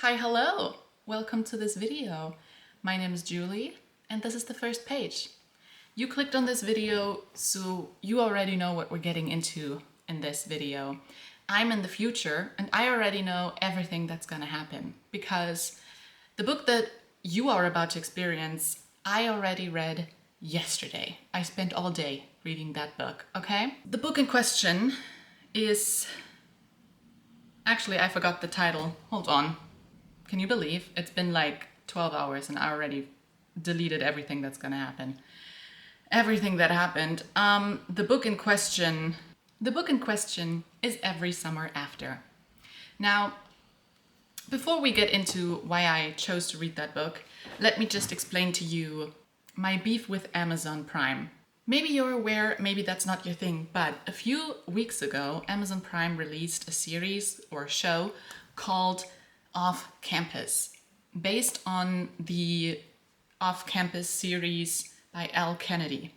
Hi, hello! Welcome to this video. My name is Julie and this is the first page. You clicked on this video, so you already know what we're getting into in this video. I'm in the future and I already know everything that's gonna happen because the book that you are about to experience, I already read yesterday. I spent all day reading that book, okay? The book in question is... Actually, I forgot the title. Hold on. Can you believe? It's been like 12 hours and I already deleted everything that's gonna happen. Everything that happened. The book in question is Every Summer After. Now, before we get into why I chose to read that book, let me just explain to you my beef with Amazon Prime. Maybe you're aware, maybe that's not your thing, but a few weeks ago, Amazon Prime released a series or a show called Off Campus, based on the Off Campus series by Al Kennedy.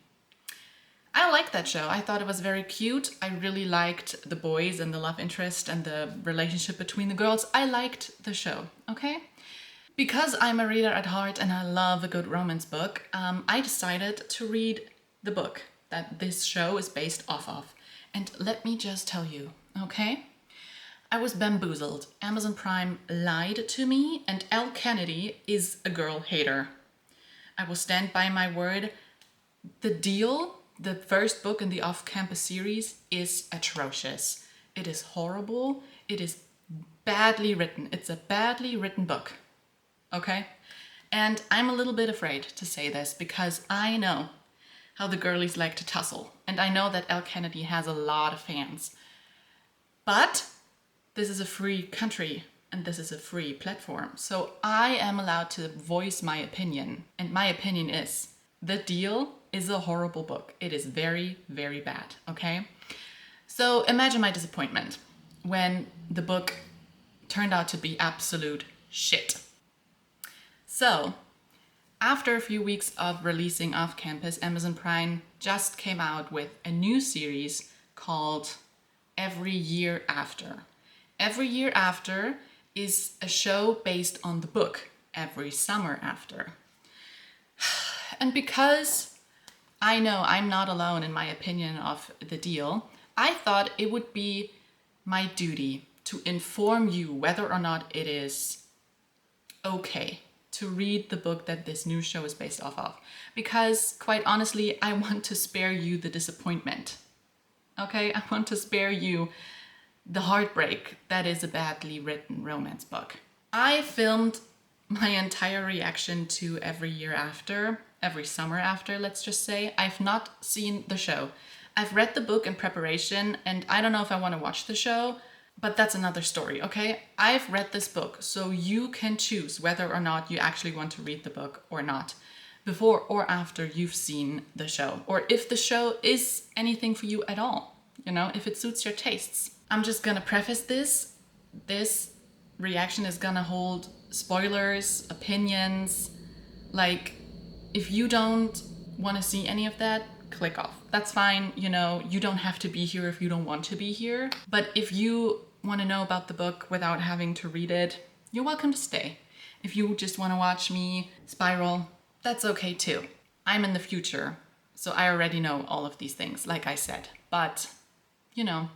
I liked that show. I thought it was very cute. I really liked the boys and the love interest and the relationship between the girls. I liked the show, okay? Because I'm a reader at heart and I love a good romance book, I decided to read the book that this show is based off of. And let me just tell you, okay? I was bamboozled. Amazon Prime lied to me and Al Kennedy is a girl hater. I will stand by my word. The Deal, the first book in the Off-Campus series, is atrocious. It is horrible. It is badly written. It's a badly written book. Okay? And I'm a little bit afraid to say this because I know how the girlies like to tussle. And I know that Al Kennedy has a lot of fans. But this is a free country and this is a free platform. So I am allowed to voice my opinion. And my opinion is, The Deal is a horrible book. It is very, very bad, okay? So imagine my disappointment when the book turned out to be absolute shit. So, after a few weeks of releasing Off Campus, Amazon Prime just came out with a new series called Every Year After. Every Year After is a show based on the book Every Summer After. And because I know I'm not alone in my opinion of The Deal, I thought it would be my duty to inform you whether or not it is okay to read the book that this new show is based off of. Because, quite honestly, I want to spare you the disappointment. Okay? I want to spare you the heartbreak that is a badly written romance book. I filmed my entire reaction to Every Year After, Every Summer After, let's just say. I've not seen the show. I've read the book in preparation and I don't know if I want to watch the show, but that's another story, okay? I've read this book, so you can choose whether or not you actually want to read the book or not, before or after you've seen the show, or if the show is anything for you at all, you know, if it suits your tastes. I'm just gonna preface this. This reaction is gonna hold spoilers, opinions. Like, if you don't want to see any of that, click off. That's fine, you know, you don't have to be here if you don't want to be here. But if you want to know about the book without having to read it, you're welcome to stay. If you just want to watch me spiral, that's okay too. I'm in the future, so I already know all of these things, like I said. But, you know,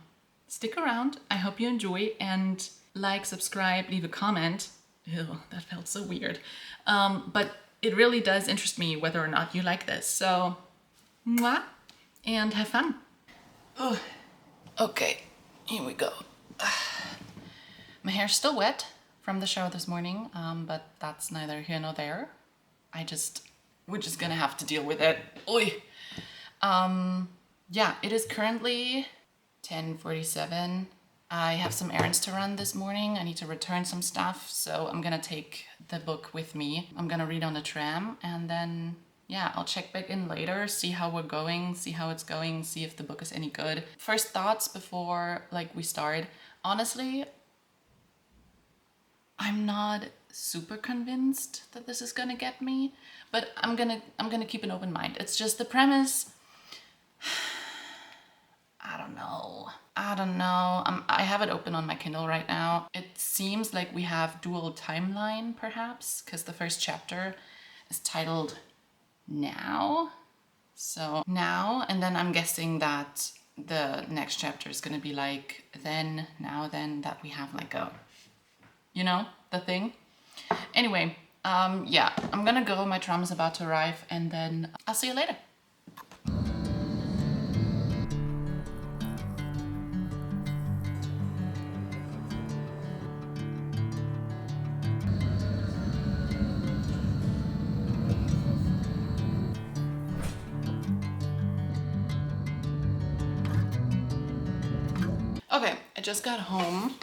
stick around. I hope you enjoy and like, subscribe, leave a comment. Ew, that felt so weird. But it really does interest me whether or not you like this. So, mwah, and have fun. Oh, okay, here we go. My hair's still wet from the shower this morning, but that's neither here nor there. We're just gonna have to deal with it. Oi. Yeah, it is currently 10:47. I have some errands to run this morning. I need to return some stuff, so I'm gonna take the book with me. I'm gonna read on the tram, and then, yeah, I'll check back in later, see how we're going, see how it's going, see if the book is any good. First thoughts before, like, we start. Honestly, I'm not super convinced that this is gonna get me, but I'm gonna keep an open mind. It's just the premise. I don't know. I don't know. I have it open on my Kindle right now. It seems like we have dual timeline, perhaps, because the first chapter is titled Now. So now, and then I'm guessing that the next chapter is gonna be like then, now, then, that we have like a, you know, the thing. Anyway, yeah, I'm gonna go. My tram is about to arrive, and then I'll see you later. Okay, I just got home.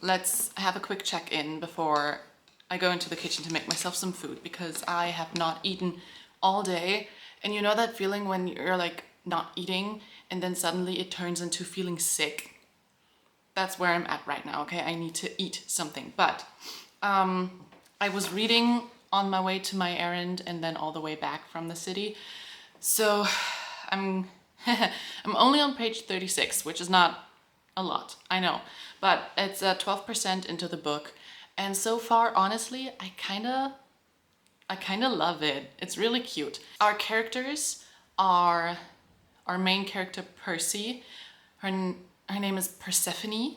Let's have a quick check-in before I go into the kitchen to make myself some food, because I have not eaten all day. And you know that feeling when you're like not eating and then suddenly it turns into feeling sick? That's where I'm at right now, okay? I need to eat something. But I was reading on my way to my errand and then all the way back from the city. So I'm only on page 36, which is not a lot, I know, but it's 12% into the book, and so far, honestly, I kind of love it. It's really cute. Our characters are our main character Percy. Her name is Persephone,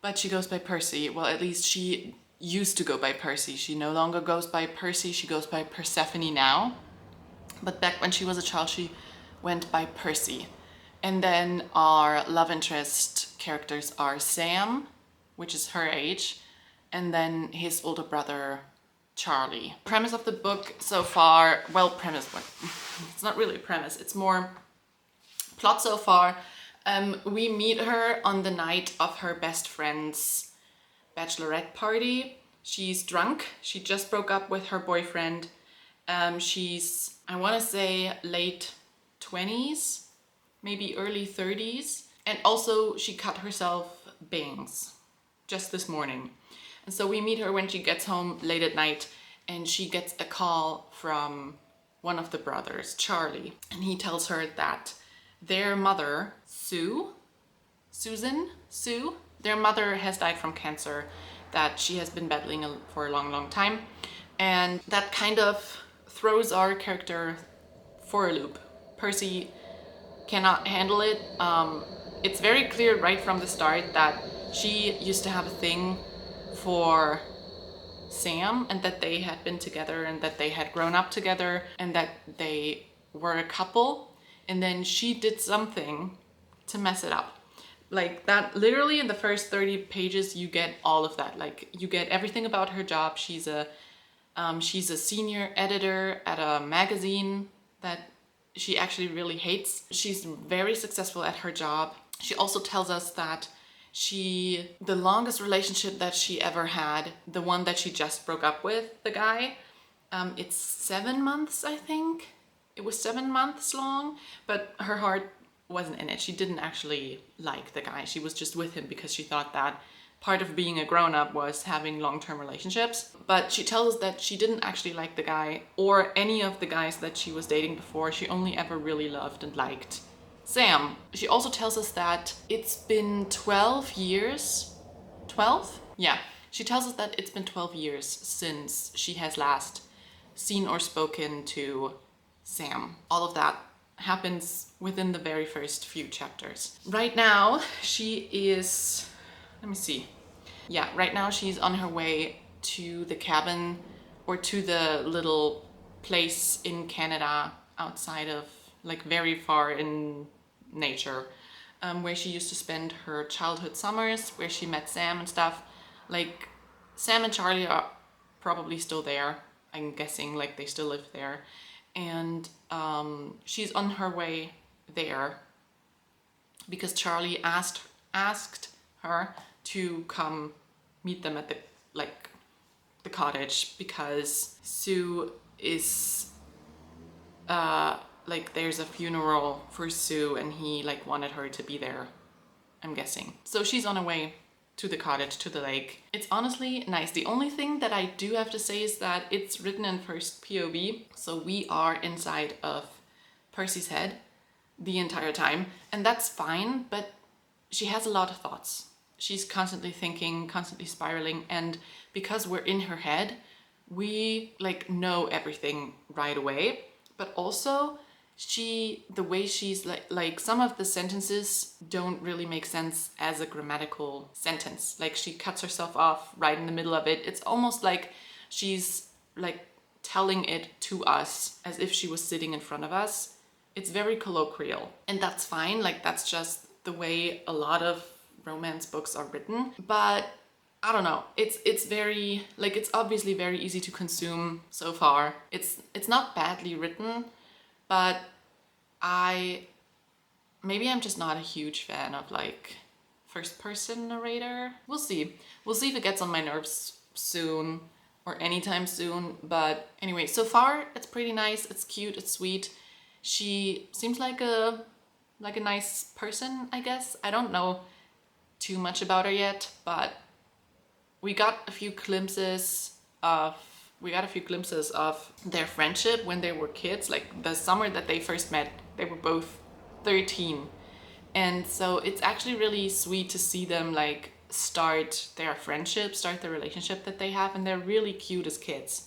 but she goes by Percy. Well, at least she used to go by Percy. She no longer goes by Percy. She goes by Persephone now. But back when she was a child, she went by Percy. And then our love interest characters are Sam, which is her age, and then his older brother, Charlie. Premise of the book so far, well, it's not really a premise, it's more plot so far. We meet her on the night of her best friend's bachelorette party. She's drunk, she just broke up with her boyfriend. She's, I want to say, late 20s, maybe early 30s. And also she cut herself bangs just this morning. And so we meet her when she gets home late at night, and she gets a call from one of the brothers, Charlie. And he tells her that their mother, Sue, their mother has died from cancer that she has been battling for a long time. And that kind of throws our character for a loop. Percy cannot handle it. It's very clear right from the start that she used to have a thing for Sam, and that they had been together and that they had grown up together and that they were a couple, and then she did something to mess it up. Like that, literally in the first 30 pages you get all of that. Like you get everything about her job. She's a senior editor at a magazine that she actually really hates. She's very successful at her job. She also tells us that the longest relationship that she ever had, the one that she just broke up with, the guy, it's 7 months, I think. It was 7 months long, but her heart wasn't in it. She didn't actually like the guy. She was just with him because she thought that part of being a grown-up was having long-term relationships. But she tells us that she didn't actually like the guy or any of the guys that she was dating before. She only ever really loved and liked Sam. She also tells us that it's been 12 years. 12? Yeah. She tells us that it's been 12 years since she has last seen or spoken to Sam. All of that happens within the very first few chapters. Right now, she is... Let me see. Yeah, right now she's on her way to the cabin, or to the little place in Canada outside of, like, very far in nature, where she used to spend her childhood summers, where she met Sam and stuff. Like, Sam and Charlie are probably still there. I'm guessing, like, they still live there. And she's on her way there because Charlie asked her to come meet them at the cottage, because Sue is like, there's a funeral for Sue and he like wanted her to be there, I'm guessing. So she's on her way to the cottage, to the lake. It's honestly nice. The only thing that I do have to say is that it's written in first POV, so we are inside of Percy's head. the entire time, and that's fine, but she has a lot of thoughts. She's constantly thinking, constantly spiraling, and because we're in her head, we like know everything right away, but also the way she's like some of the sentences don't really make sense as a grammatical sentence. Like she cuts herself off right in the middle of it. It's almost like she's like telling it to us as if she was sitting in front of us. It's very colloquial, and that's fine. Like that's just the way a lot of romance books are written. But I don't know. It's very like it's obviously very easy to consume so far. It's not badly written, but maybe I'm just not a huge fan of like first person narrator. We'll see. We'll see if it gets on my nerves soon or anytime soon. But anyway, so far it's pretty nice. It's cute, it's sweet. She seems like a nice person, I guess. I don't know too much about her yet, but we got a few glimpses of their friendship when they were kids. Like the summer that they first met, they were both 13. And so it's actually really sweet to see them like start their friendship, start the relationship that they have, and they're really cute as kids.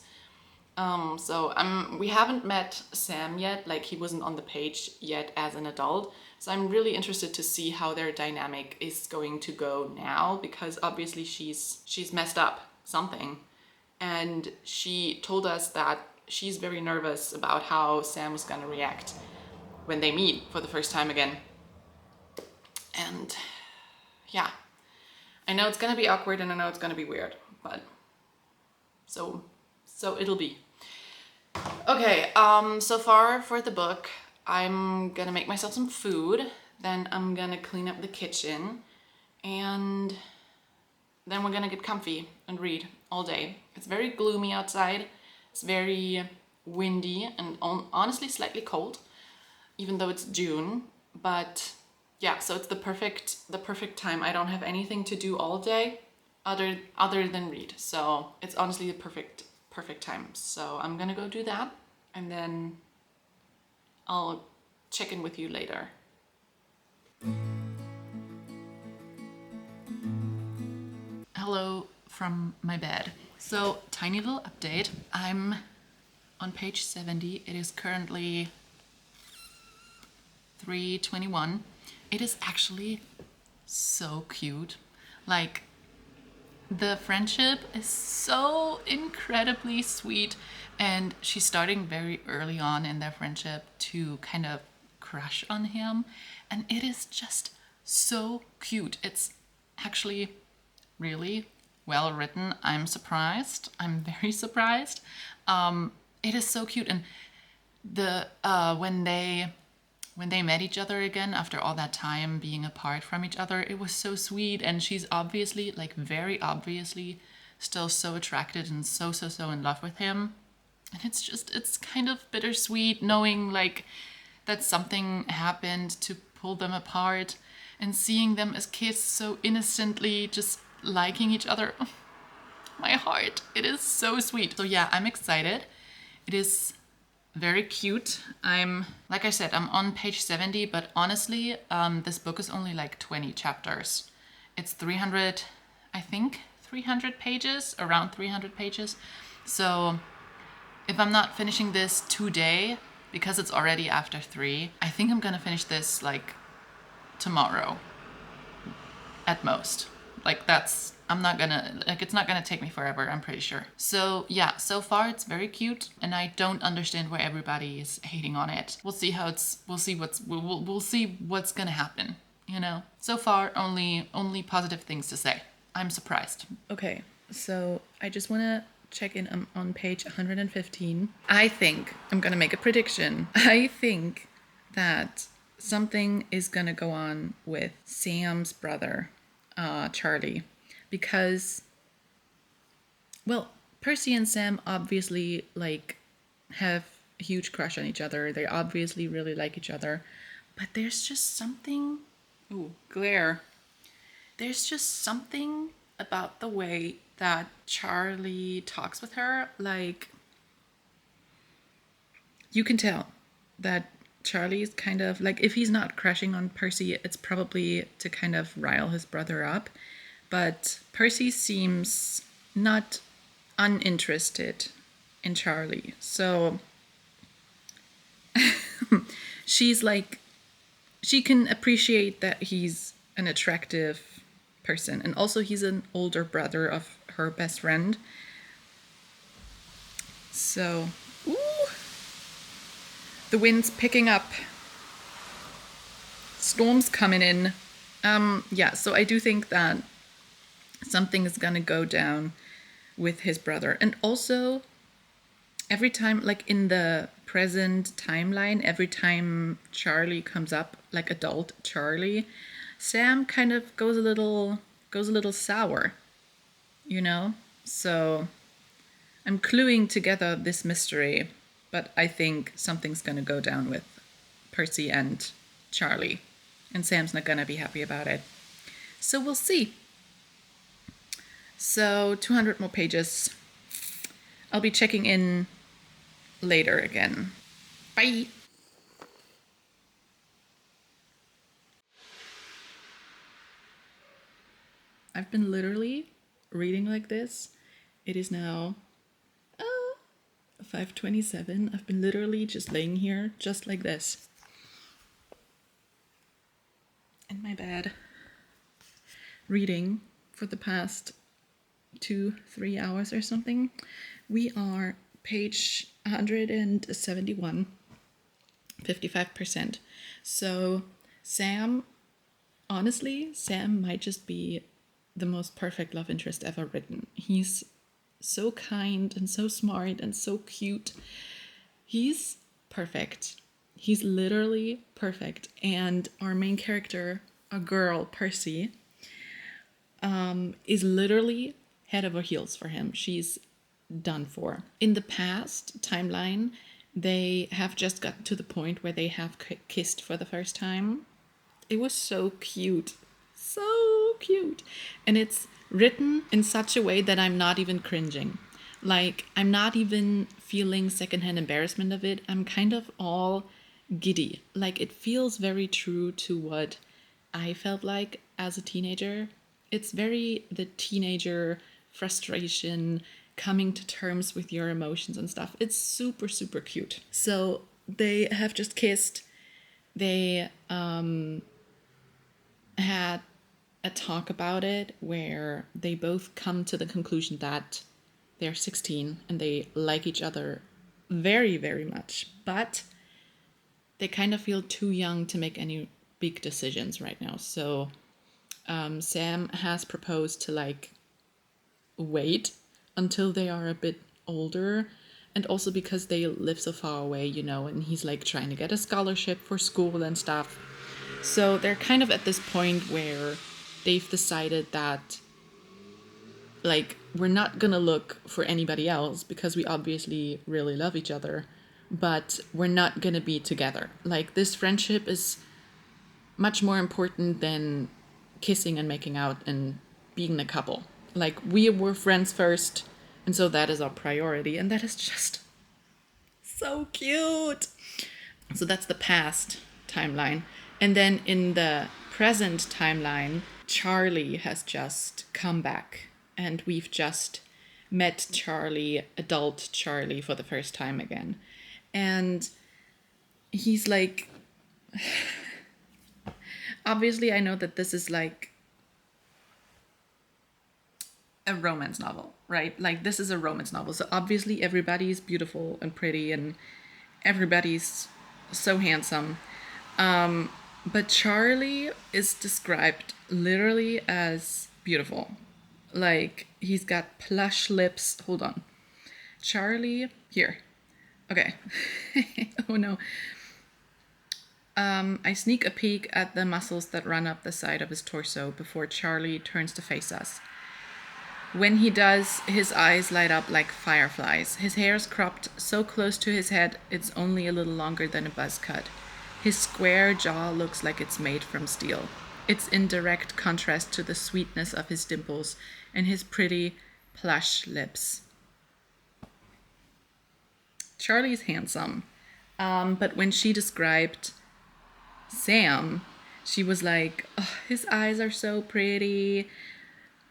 We haven't met Sam yet, like he wasn't on the page yet as an adult. So I'm really interested to see how their dynamic is going to go now, because obviously she's messed up something. And she told us that she's very nervous about how Sam is gonna react when they meet for the first time again. And yeah, I know it's gonna be awkward and I know it's gonna be weird, but so it'll be. Okay, so far for the book, I'm gonna make myself some food, then I'm gonna clean up the kitchen, and then we're gonna get comfy and read all day. It's very gloomy outside, it's very windy and honestly slightly cold, even though it's June, but yeah, so it's the perfect time. I don't have anything to do all day other than read, so it's honestly the perfect time. So I'm gonna go do that, and then I'll check in with you later. Hello from my bed. So tiny little update. I'm on page 70. It is currently 3:21. It is actually so cute. Like, the friendship is so incredibly sweet, and she's starting very early on in their friendship to kind of crush on him, and it is just so cute. It's actually really well written. I'm surprised. I'm very surprised. It is so cute, and the when they met each other again after all that time being apart from each other, it was so sweet. And she's obviously, like very obviously, still so attracted and so in love with him. And it's kind of bittersweet knowing like that something happened to pull them apart, and seeing them as kids so innocently just liking each other. My heart, it is so sweet. So yeah, I'm excited. It is very cute. Like I said, I'm on page 70, but honestly, this book is only like 20 chapters. It's 300, I think 300 pages, around 300 pages. So if I'm not finishing this today, because it's already after 3, I think I'm gonna finish this like tomorrow at most. Like it's not gonna take me forever, I'm pretty sure. So yeah, so far it's very cute, and I don't understand why everybody is hating on it. We'll see what's gonna happen, you know? So far, only positive things to say. I'm surprised. Okay, so I just wanna check in on page 115. I think I'm gonna make a prediction. I think that something is gonna go on with Sam's brother, Charlie, because, well, Percy and Sam obviously like have a huge crush on each other. They obviously really like each other, but there's just something, ooh, glare. There's just something about the way that Charlie talks with her. Like, you can tell that Charlie's kind of like, if he's not crushing on Percy, it's probably to kind of rile his brother up. But Percy seems not uninterested in Charlie. So she's like, she can appreciate that he's an attractive person. And also he's an older brother of her best friend. So, ooh, the wind's picking up. Storm's coming in. Yeah, so I do think that something is gonna go down with his brother. And also, every time, like in the present timeline, every time Charlie comes up, like adult Charlie, Sam kind of goes a little sour, you know? So I'm cluing together this mystery, but I think something's gonna go down with Percy and Charlie, and Sam's not gonna be happy about it. So we'll see. So 200 more pages. I'll be checking in later again. Bye! I've been literally reading like this. It is now 5:27. I've been literally just laying here just like this in my bed reading for the past 2-3 hours or something. We are page 171, 55%. So Sam, honestly, Sam might just be the most perfect love interest ever written. He's so kind and so smart and so cute. He's perfect. He's literally perfect. And our main character, a girl, Percy, is literally head over heels for him. She's done for. In the past timeline, they have just got to the point where they have kissed for the first time. It was so cute. So cute. And it's written in such a way that I'm not even cringing. Like, I'm not even feeling secondhand embarrassment of it. I'm kind of all giddy. Like, it feels very true to what I felt like as a teenager. It's very the teenager frustration, coming to terms with your emotions and stuff. It's super, super cute. So they have just kissed. They had a talk about it where they both come to the conclusion that they're 16 and they like each other very, very much, but they kind of feel too young to make any big decisions right now. So Sam has proposed to like wait until they are a bit older, and also because they live so far away, you know, and he's like trying to get a scholarship for school and stuff. So they're kind of at this point where they've decided that, like, we're not gonna look for anybody else because we obviously really love each other, but we're not gonna be together. Like, this friendship is much more important than kissing and making out and being a couple. Like, we were friends first, and so that is our priority, and that is just so cute. So that's the past timeline. And then in the present timeline, Charlie has just come back, and we've just met Charlie, adult Charlie, for the first time again. And he's like, obviously I know that this is like a romance novel, right? Like, this is a romance novel. So obviously everybody's beautiful and pretty and everybody's so handsome. But Charlie is described literally as beautiful. Like, he's got plush lips. Hold on. Charlie, here. Okay. Oh no. I sneak a peek at the muscles that run up the side of his torso before Charlie turns to face us. When he does, his eyes light up like fireflies. His hair is cropped so close to his head, it's only a little longer than a buzz cut. His square jaw looks like it's made from steel. It's in direct contrast to the sweetness of his dimples and his pretty, plush lips. Charlie's handsome. But when she described Sam, she was like, oh, his eyes are so pretty.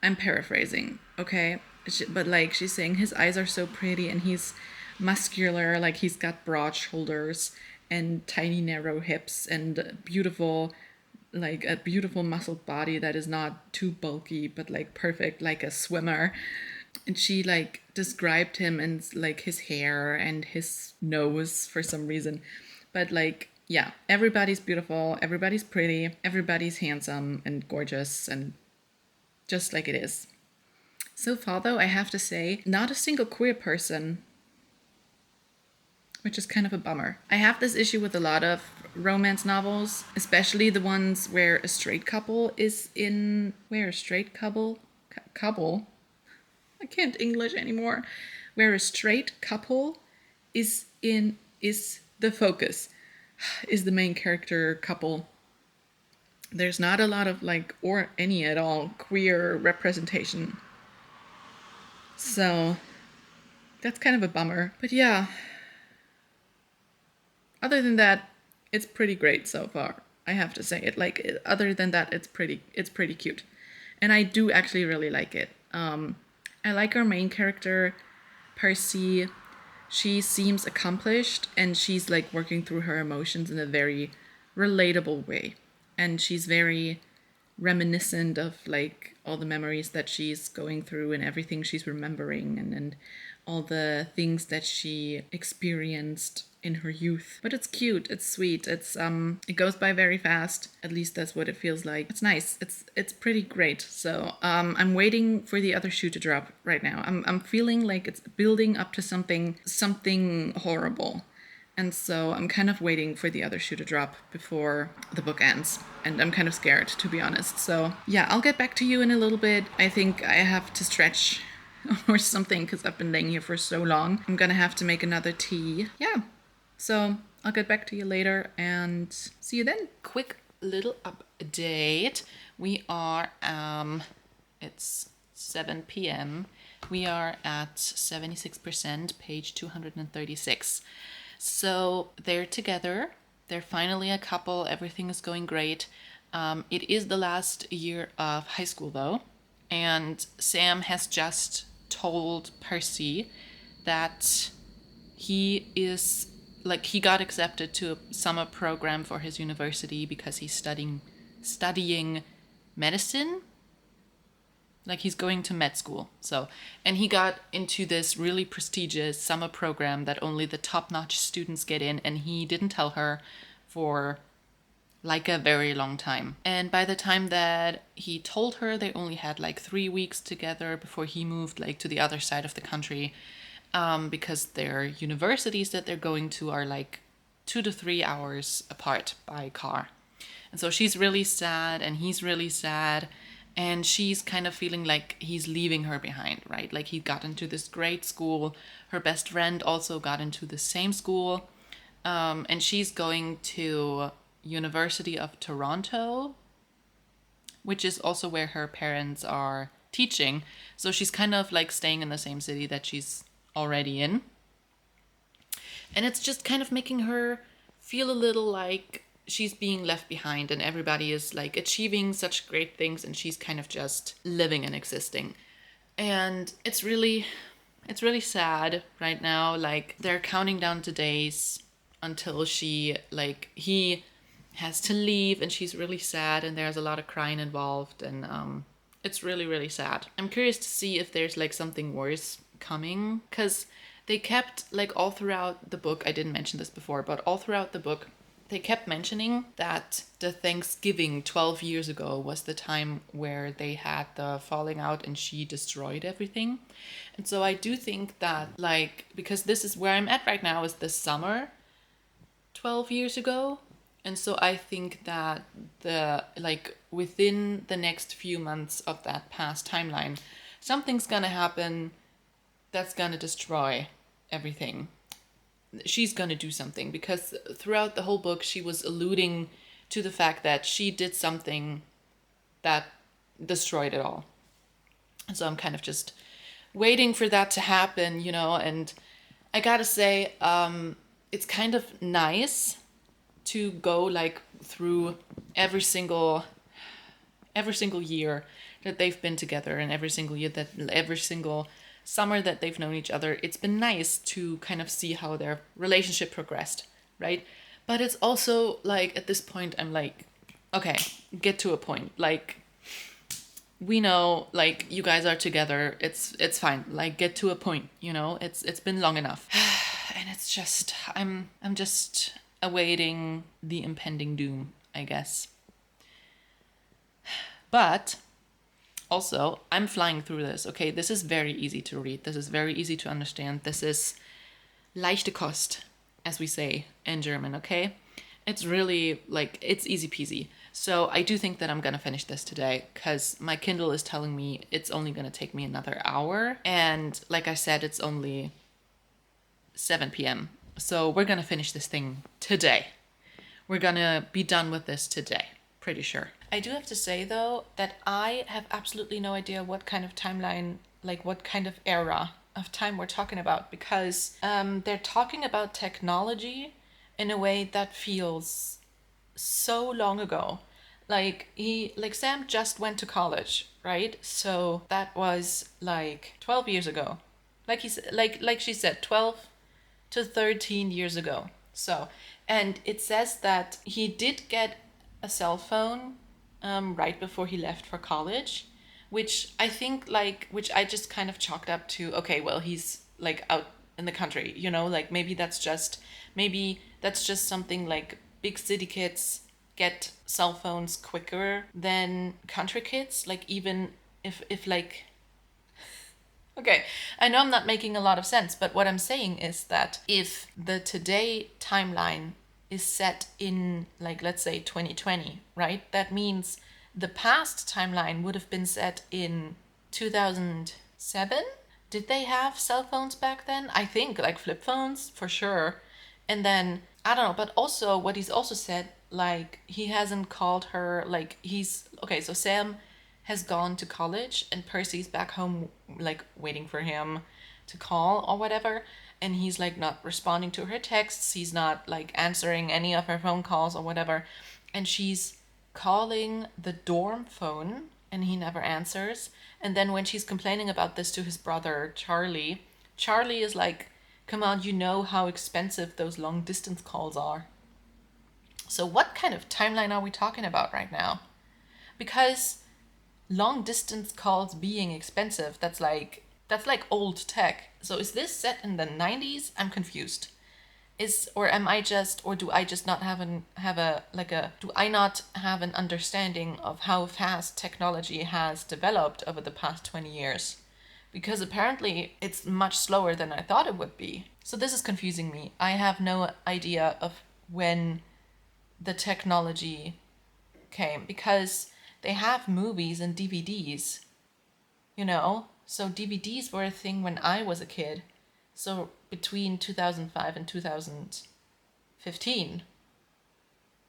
I'm paraphrasing, okay? But like she's saying his eyes are so pretty and he's muscular, like he's got broad shoulders and tiny narrow hips and beautiful, like a beautiful muscled body that is not too bulky but like perfect, like a swimmer. And she like described him and like his hair and his nose for some reason. But like, yeah, everybody's beautiful, everybody's pretty, everybody's handsome and gorgeous and just like it is. So far, though, I have to say, not a single queer person, which is kind of a bummer. I have this issue with a lot of romance novels, especially the ones where a straight couple is in. Where a straight couple? Couple? I can't English anymore. Where a straight couple is the focus, is the main character couple. There's not a lot of like, or any at all, queer representation. So that's kind of a bummer. But yeah, other than that, it's pretty great so far. I have to say it. Like, other than that, it's pretty cute, and I do actually really like it. I like our main character, Percy. She seems accomplished, and she's like working through her emotions in a very relatable way, and she's very reminiscent of like all the memories that she's going through and everything she's remembering, and all the things that she experienced in her youth. But it's cute, it's sweet, it goes by very fast. At least that's what it feels like. It's nice. It's pretty great. So I'm waiting for the other shoe to drop right now. I'm feeling like it's building up to something horrible. And so I'm kind of waiting for the other shoe to drop before the book ends. And I'm kind of scared, to be honest. So yeah, I'll get back to you in a little bit. I think I have to stretch or something because I've been laying here for so long. I'm gonna have to make another tea. Yeah. So I'll get back to you later and see you then. Quick little update. We are, it's 7 p.m. We are at 76%, page 236. So they're together. They're finally a couple. Everything is going great. It is the last year of high school, though. And Sam has just told Percy that he is, like, he got accepted to a summer program for his university because he's studying medicine. Like, he's going to med school. So, and he got into this really prestigious summer program that only the top-notch students get in, and he didn't tell her for like a very long time. And by the time that he told her, they only had like 3 weeks together before he moved like to the other side of the country, because their universities that they're going to are like 2 to 3 hours apart by car. And so she's really sad and he's really sad. And she's kind of feeling like he's leaving her behind, right? Like, he got into this great school. Her best friend also got into the same school. And she's going to University of Toronto, which is also where her parents are teaching. So she's kind of like staying in the same city that she's already in. And it's just kind of making her feel a little like she's being left behind, and everybody is like achieving such great things and she's kind of just living and existing. And it's really sad right now. Like, they're counting down the days until he has to leave, and she's really sad, and there's a lot of crying involved, and it's really, really sad. I'm curious to see if there's like something worse coming, because they kept, like, all throughout the book, I didn't mention this before, but all throughout the book they kept mentioning that the Thanksgiving 12 years ago was the time where they had the falling out and she destroyed everything. And so I do think that, like, because this is where I'm at right now, is the summer 12 years ago. And so I think that within the next few months of that past timeline, something's gonna happen that's gonna destroy everything. She's gonna do something, because throughout the whole book she was alluding to the fact that she did something that destroyed it all. So I'm kind of just waiting for that to happen, and I gotta say, it's kind of nice to go like through every single year that they've been together, and every single summer that they've known each other. It's been nice to kind of see how their relationship progressed, right? But it's also like at this point I'm like, okay, get to a point. Like, we know, like, you guys are together. It's fine. Like, get to a point, you know? It's been long enough. And it's just I'm just awaiting the impending doom, I guess. But also, I'm flying through this, okay? This is very easy to read. This is very easy to understand. This is leichte Kost, as we say in German, okay? It's really, like, it's easy peasy. So I do think that I'm gonna finish this today, because my Kindle is telling me it's only gonna take me another hour. And like I said, it's only 7 p.m. So we're gonna finish this thing today. We're gonna be done with this today, pretty sure. I do have to say, though, that I have absolutely no idea what kind of timeline, like what kind of era of time we're talking about, because they're talking about technology in a way that feels so long ago. Like Sam just went to college, right? So that was like 12 years ago. Like she said, 12 to 13 years ago. So, and it says that he did get a cell phone right before he left for college, which I think which I just kind of chalked up to, okay, well, he's like out in the country, you know, like maybe that's just something like big city kids get cell phones quicker than country kids. Like, even if like, okay, I know I'm not making a lot of sense, but what I'm saying is that if the today timeline is set in, like, let's say 2020, right? That means the past timeline would have been set in 2007. Did they have cell phones back then? I think, like, flip phones for sure. And then, I don't know, but also what he's also said, like, he hasn't called her, like, so Sam has gone to college and Percy's back home, like, waiting for him to call or whatever. And he's, like, not responding to her texts. He's not, like, answering any of her phone calls or whatever. And she's calling the dorm phone and he never answers. And then when she's complaining about this to his brother, Charlie is like, come on, you know how expensive those long distance calls are. So what kind of timeline are we talking about right now? Because long distance calls being expensive, that's like old tech. So is this set in the 90s? I'm confused. Do I just not do I not have an understanding of how fast technology has developed over the past 20 years? Because apparently it's much slower than I thought it would be. So this is confusing me. I have no idea of when the technology came, because they have movies and DVDs, you know? So DVDs were a thing when I was a kid. So between 2005 and 2015.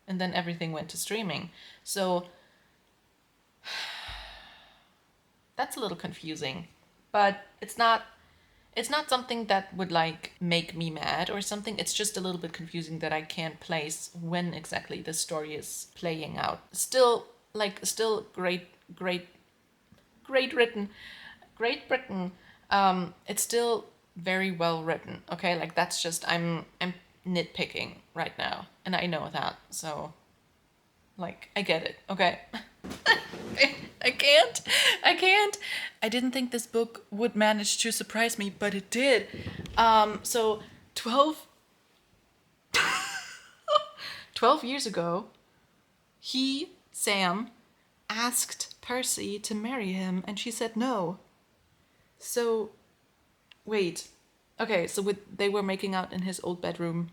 And then everything went to streaming. So that's a little confusing. But it's not something that would, like, make me mad or something. It's just a little bit confusing that I can't place when exactly the story is playing out. Still great written. Great Britain. It's still very well written. Okay, like, that's just, I'm nitpicking right now, and I know that. So, like, I get it. Okay. I can't. I didn't think this book would manage to surprise me, but it did. So 12 years ago, Sam, asked Percy to marry him, and she said no. So, wait. Okay, so they were making out in his old bedroom.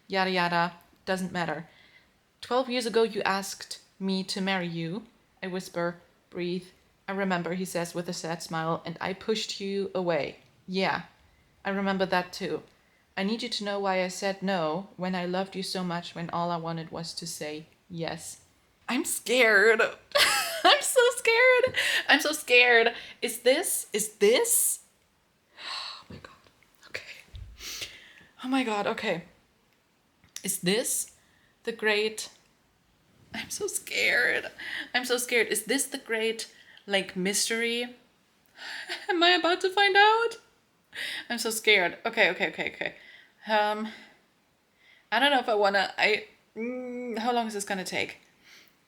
Yada yada. Doesn't matter. 12 years ago, you asked me to marry you. I whisper, breathe. I remember, he says with a sad smile, and I pushed you away. Yeah, I remember that too. I need you to know why I said no when I loved you so much, when all I wanted was to say yes. I'm scared. I'm so scared. Is this? Oh my god. Okay. Is this the great... I'm so scared. I'm so scared. Is this the great, like, mystery? Am I about to find out? I'm so scared. Okay. I don't know if I wanna. How long is this gonna take?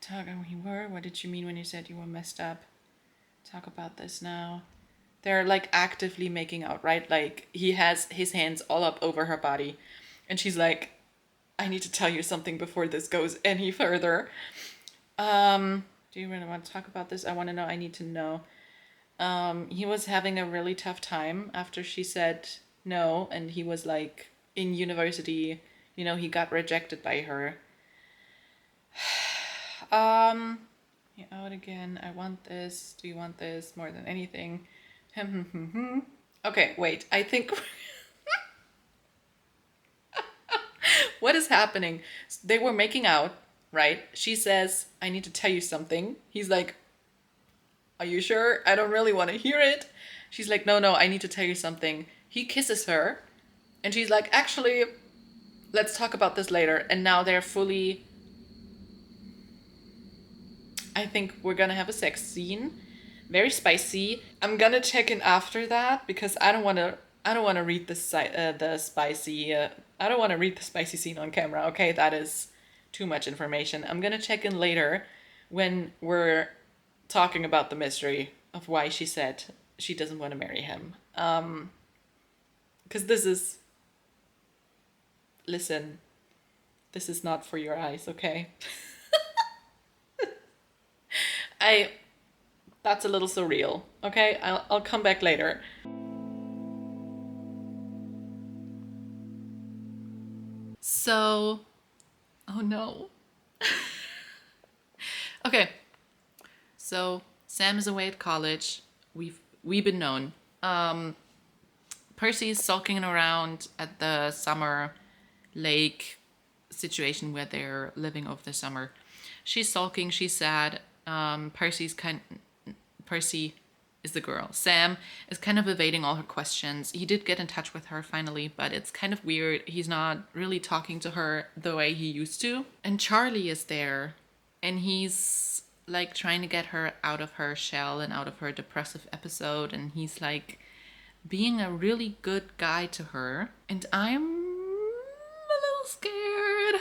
Talk how you were. What did you mean when you said you were messed up? Talk about this now. They're like actively making out, right? Like he has his hands all up over her body, and she's like, "I need to tell you something before this goes any further." Do you really want to talk about this? I want to know. I need to know. He was having a really tough time after she said no, and he was like in university. You know, he got rejected by her. Yeah, out again. I want this. Do you want this more than anything? Okay, wait. I think what is happening? They were making out, right? She says, "I need to tell you something." He's like, "Are you sure? I don't really want to hear it." She's like, "No, I need to tell you something." He kisses her, and she's like, "Actually, let's talk about this later." And now they're fully... I think we're gonna have a sex scene. Very spicy. I'm gonna check in after that because I don't want to. I don't want to read the spicy. I don't want to read the spicy scene on camera. Okay, that is too much information. I'm gonna check in later when we're talking about the mystery of why she said she doesn't want to marry him. Because this is... Listen, this is not for your eyes. Okay. I... That's a little surreal. Okay, I'll come back later. So, oh no. Okay, so Sam is away at college. We've been known. Percy's sulking around at the summer lake situation where they're living over the summer. She's sulking. She's sad. Percy is the girl. Sam is kind of evading all her questions. He did get in touch with her finally, but it's kind of weird. He's not really talking to her the way he used to. And Charlie is there, and he's like trying to get her out of her shell and out of her depressive episode, and he's like being a really good guy to her. And I'm a little scared.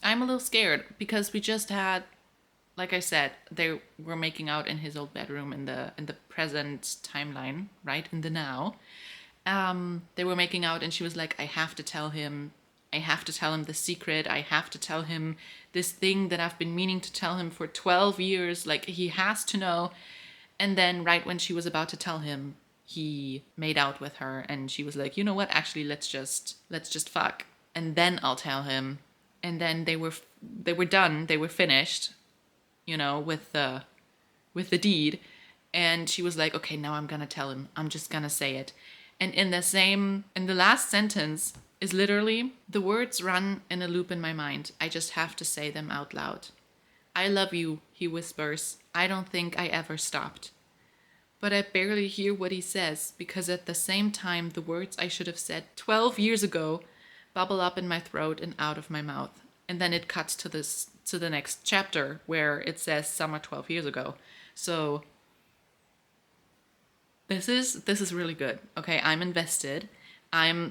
I'm a little scared because we just had, like I said, they were making out in his old bedroom in the present timeline, right? In the now. They were making out and she was like, I have to tell him the secret. I have to tell him this thing that I've been meaning to tell him for 12 years. Like, he has to know. And then right when she was about to tell him, he made out with her and she was like, you know what? Actually, let's just fuck. And then I'll tell him. And then they were done. They were finished, you know, with the deed. And she was like, okay, now I'm gonna tell him. I'm just gonna say it. And in the last sentence is literally, the words run in a loop in my mind. I just have to say them out loud. I love you, he whispers. I don't think I ever stopped. But I barely hear what he says because at the same time, the words I should have said 12 years ago bubble up in my throat and out of my mouth. And then it cuts to the next chapter where it says summer 12 years ago. So this is really good. Okay, I'm invested.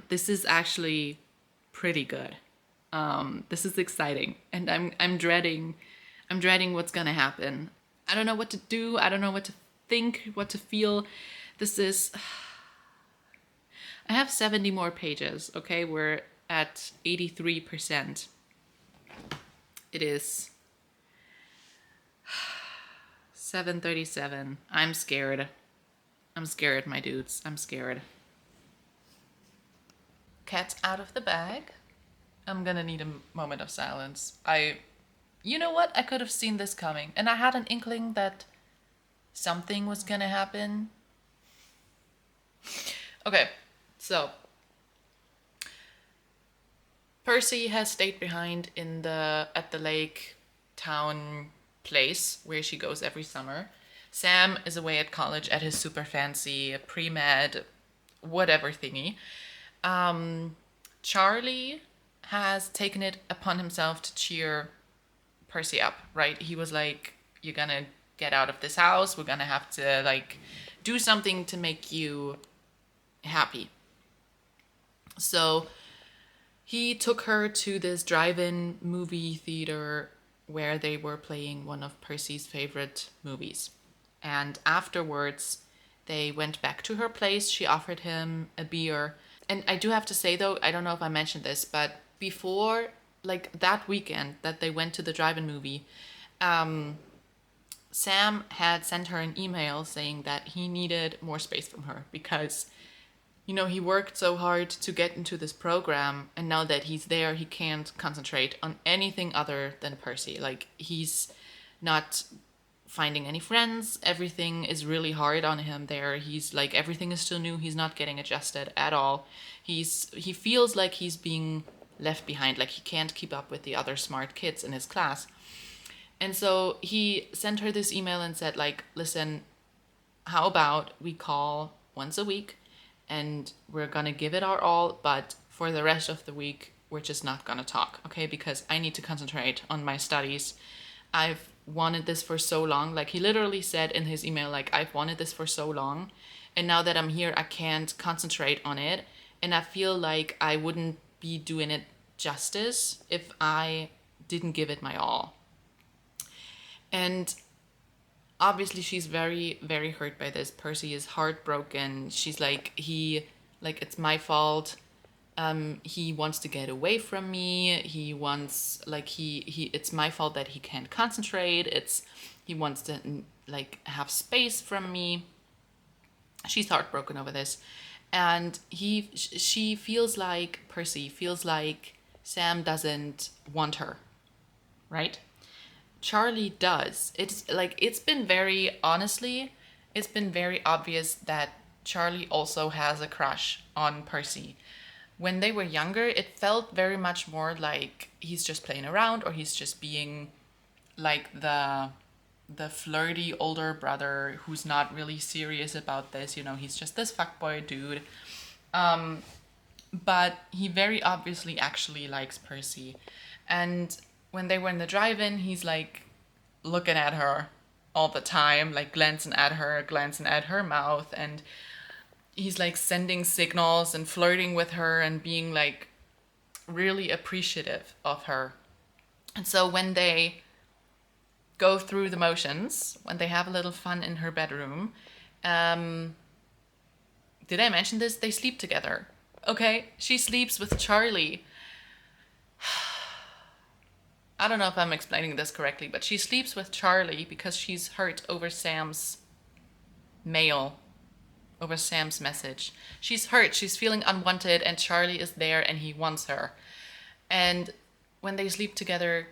This is actually pretty good. This is exciting, and I'm dreading what's gonna happen. I don't know what to do. I don't know what to think, what to feel. This is... I have 70 more pages. Okay, we're at 83%. It is 7:37. I'm scared. I'm scared, my dudes. I'm scared. Cat's out of the bag. I'm gonna need a moment of silence. You know what? I could have seen this coming. And I had an inkling that something was gonna happen. Okay, so Percy has stayed behind at the lake town place where she goes every summer. Sam is away at college at his super fancy pre-med whatever thingy. Charlie has taken it upon himself to cheer Percy up, right? He was like, you're gonna get out of this house. We're gonna have to like do something to make you happy. So he took her to this drive-in movie theater where they were playing one of Percy's favorite movies. And afterwards, they went back to her place. She offered him a beer. And I do have to say, though, I don't know if I mentioned this, but before, like that weekend that they went to the drive-in movie, Sam had sent her an email saying that he needed more space from her because, you know, he worked so hard to get into this program, and now that he's there, he can't concentrate on anything other than Percy. Like, he's not finding any friends. Everything is really hard on him there. He's like, everything is still new. He's not getting adjusted at all. He feels like he's being left behind, like he can't keep up with the other smart kids in his class. And so he sent her this email and said, like, listen, how about we call once a week and we're gonna give it our all, but for the rest of the week, we're just not gonna talk, okay? Because I need to concentrate on my studies. I've wanted this for so long. Like, he literally said in his email, like, I've wanted this for so long, and now that I'm here, I can't concentrate on it, and I feel like I wouldn't be doing it justice if I didn't give it my all. And obviously she's very, very hurt by this. Percy is heartbroken. She's like, it's my fault. He wants to get away from me. He wants, like, it's my fault that he can't concentrate. He wants to, like, have space from me. She's heartbroken over this. And she feels like, Percy feels like Sam doesn't want her, right? Charlie does. It's been very obvious that Charlie also has a crush on Percy. When they were younger, it felt very much more like he's just playing around, or he's just being like the flirty older brother who's not really serious about this. You know, he's just this fuckboy dude. But he very obviously actually likes Percy. And when they were in the drive-in, he's like looking at her all the time, like glancing at her mouth, and he's like sending signals and flirting with her and being like really appreciative of her. And so when they go through the motions, when they have a little fun in her bedroom, did I mention this? They sleep together. Okay, she sleeps with Charlie. I don't know if I'm explaining this correctly, but she sleeps with Charlie because she's hurt over Sam's mail, over Sam's message. She's hurt, she's feeling unwanted, and Charlie is there and he wants her. And when they sleep together,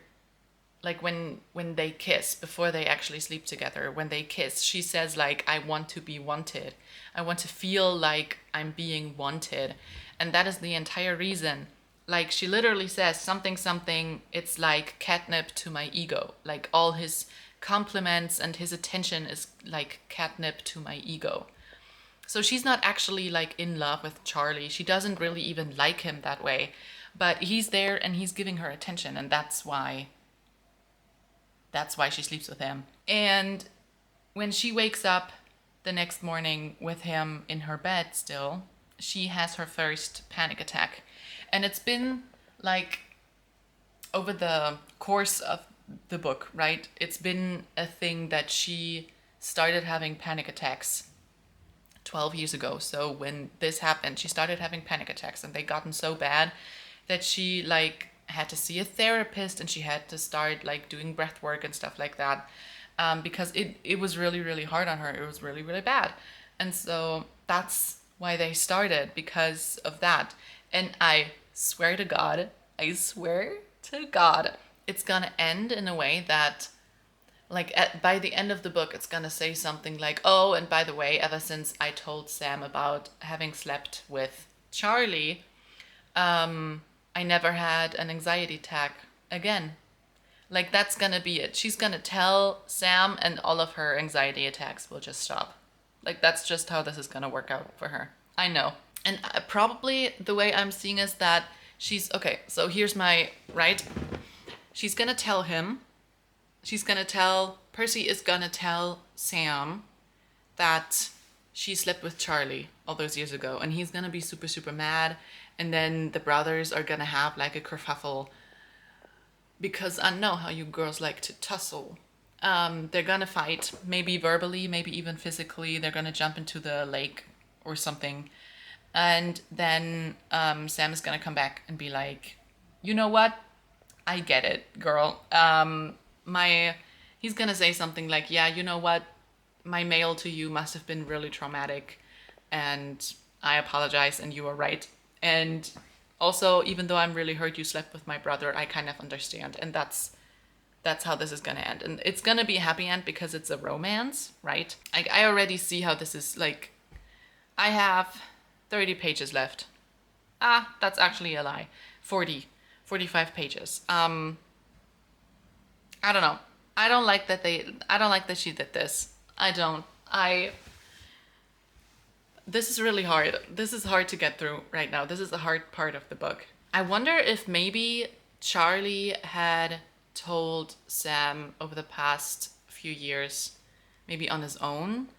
like when they kiss, before they actually sleep together, when they kiss, she says, like, I want to be wanted. I want to feel like I'm being wanted. And that is the entire reason. Like, she literally says something, it's like catnip to my ego. Like, all his compliments and his attention is like catnip to my ego. So she's not actually like in love with Charlie. She doesn't really even like him that way. But he's there and he's giving her attention, and that's why she sleeps with him. And when she wakes up the next morning with him in her bed still, she has her first panic attack. And it's been like over the course of the book, right? It's been a thing that she started having panic attacks 12 years ago. So when this happened, she started having panic attacks, and they gotten so bad that she like had to see a therapist, and she had to start like doing breath work and stuff like that, because it was really, really hard on her. It was really, really bad. And so that's why they started, because of that. And I swear to God, it's gonna end in a way that, like, by the end of the book, it's gonna say something like, oh, and by the way, ever since I told Sam about having slept with Charlie, I never had an anxiety attack again. Like, that's gonna be it. She's gonna tell Sam, and all of her anxiety attacks will just stop. Like, that's just how this is gonna work out for her. I know. And probably the way I'm seeing is that Okay, so here's my, right? She's gonna tell Percy is gonna tell Sam that she slept with Charlie all those years ago, and he's gonna be super, super mad. And then the brothers are gonna have like a kerfuffle because I know how you girls like to tussle. They're gonna fight, maybe verbally, maybe even physically. They're gonna jump into the lake or something. And then Sam is gonna come back and be like, you know what? I get it, girl. He's gonna say something like, yeah, you know what? My mail to you must have been really traumatic, and I apologize, and you were right. And also, even though I'm really hurt you slept with my brother, I kind of understand. And that's how this is gonna end. And it's gonna be a happy end because it's a romance, right? I already see how this is like. I have 30 pages left. Ah, that's actually a lie. 45 pages. I don't know. I don't like that she did this. This is really hard. This is hard to get through right now. This is the hard part of the book. I wonder if maybe Charlie had told Sam over the past few years, maybe on his own.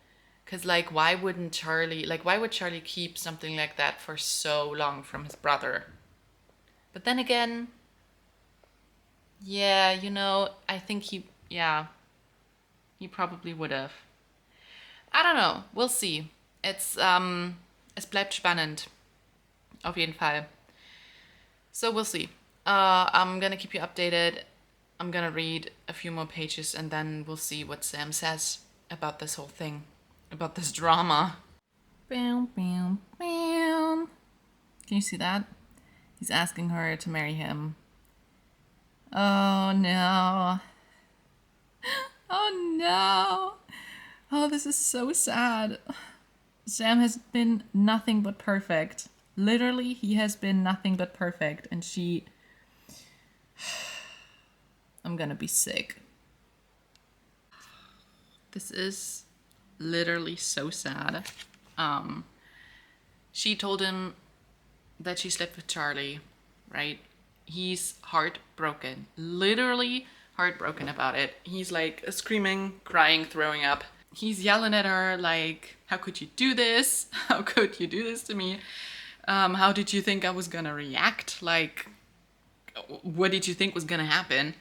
Because, like, why would Charlie keep something like that for so long from his brother? But then again, yeah, I think he probably would have. I don't know. We'll see. Es bleibt spannend. Auf jeden Fall. So we'll see. I'm gonna keep you updated. I'm gonna read a few more pages and then we'll see what Sam says about this whole thing, about this drama. Bam, bam, bam. Can you see that? He's asking her to marry him. Oh no. Oh no. Oh, this is so sad. Sam has been nothing but perfect. Literally, he has been nothing but perfect. And she... I'm gonna be sick. This is literally so sad. She told him that she slept with Charlie, right? He's heartbroken. Literally heartbroken about it. He's like screaming, crying, throwing up. He's yelling at her like, how could you do this? How could you do this to me? How did you think I was gonna react? Like, what did you think was gonna happen?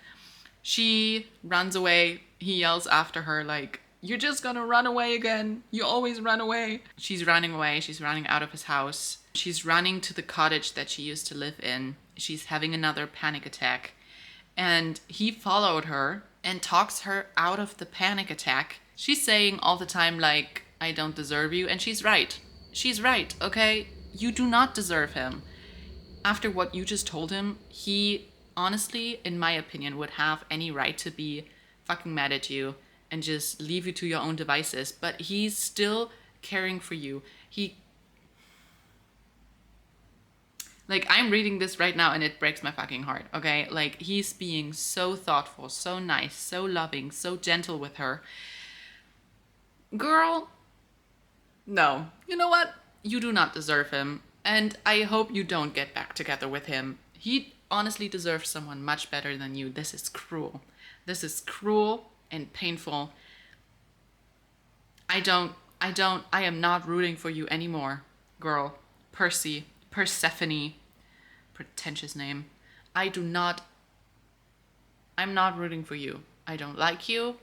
She runs away. He yells after her like, you're just gonna run away again. You always run away. She's running away. She's running out of his house. She's running to the cottage that she used to live in. She's having another panic attack. And he followed her and talks her out of the panic attack. She's saying all the time like, I don't deserve you. And she's right. She's right, okay? You do not deserve him. After what you just told him, he honestly, in my opinion, would have any right to be fucking mad at you and just leave you to your own devices. But he's still caring for you. Like, I'm reading this right now and it breaks my fucking heart, okay? Like, he's being so thoughtful, so nice, so loving, so gentle with her. Girl, no. You know what? You do not deserve him. And I hope you don't get back together with him. He honestly deserves someone much better than you. This is cruel. This is cruel and painful. I am not rooting for you anymore, girl. Persephone, pretentious name. I'm not rooting for you. I don't like you.